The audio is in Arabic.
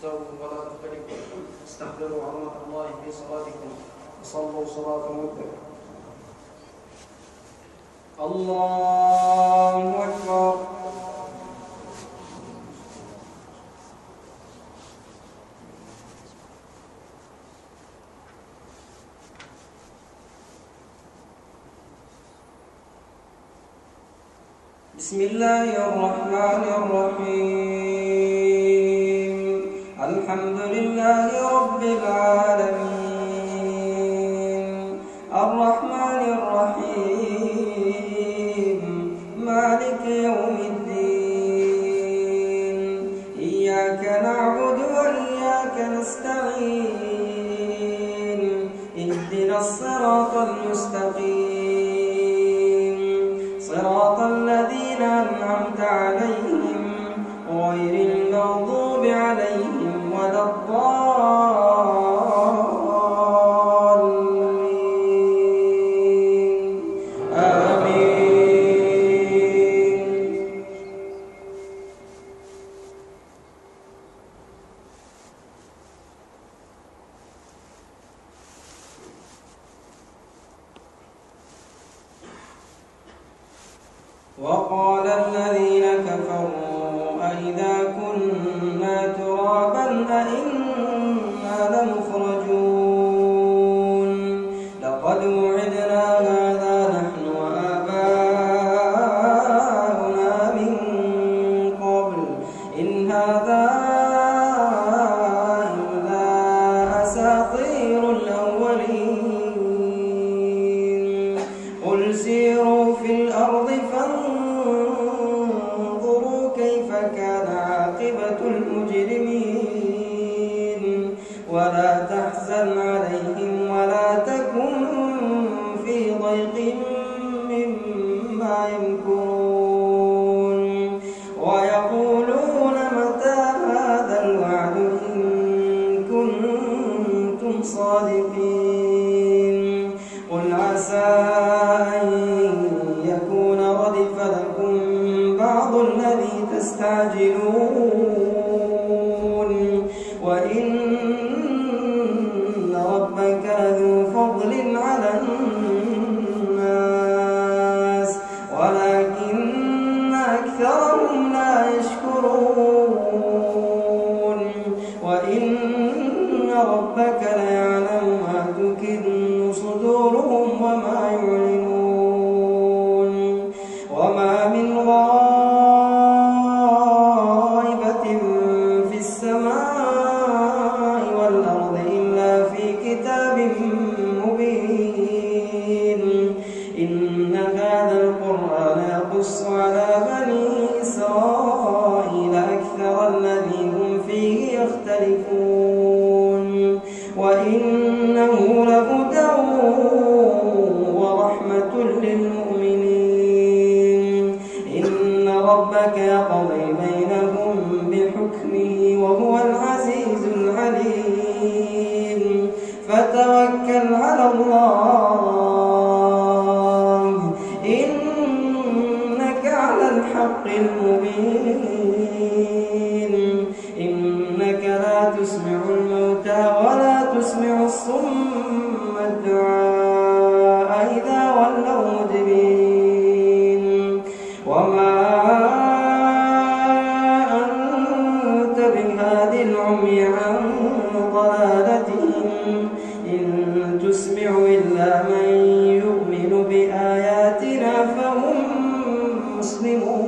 استووا ولا تختلفوا استحضروا عظمة الله في صلاتكم وصلوا صلاة مدة. الله أكبر. بسم الله الرحمن الرحيم. الحمد لله رب العالمين الرحمن الرحيم مالك يوم الدين إياك نعبد وإياك نستعين اهدنا الصراط المستقيم صراط الذين أنعمت عليهم غير المغضوب عليهم ولا الضالين آمين. وقال الذين كفروا أئذا كنا ترابا أئنا لمخرجون لقد وعدنا هذا نحن وآباؤنا من قبل إن هذا إلا أساطير الأولين قل سيروا في الأرض فانظروا كيف كان عاقبة المجرمين ولا تحزن عليهم ولا تكن في ضيق مما يمكرون ويقولون متى هذا الوعد إن كنتم صادقين قل عسى أن يكون ردف لكم بعض الذي تستعجلون وإن ربك لذو فضل على الناس ولكن أكثرهم لا يشكرون وإن ربك ليعلم ما تكن صدورهم وما يعلنون وما من غائبة في السماء والأرض إلا في كتاب مبين إن هذا القرآن يقص على بني إسرائيل أكثر الذي هم فيه يختلفون وإنه لهدى ورحمة للمؤمنين إن ربك يقضي بينهم بحكمه وهو العزيز العليم فتوكل على الله إنك على الحق المبين إنك لا تسمع الموتى ولا تسمع الصم الدعاء إذا ولوا مدبرين وما أنت بهادي العمي عن ضلالتهم إن تسمع إلا من يؤمن بآياتنا فهم مسلمون.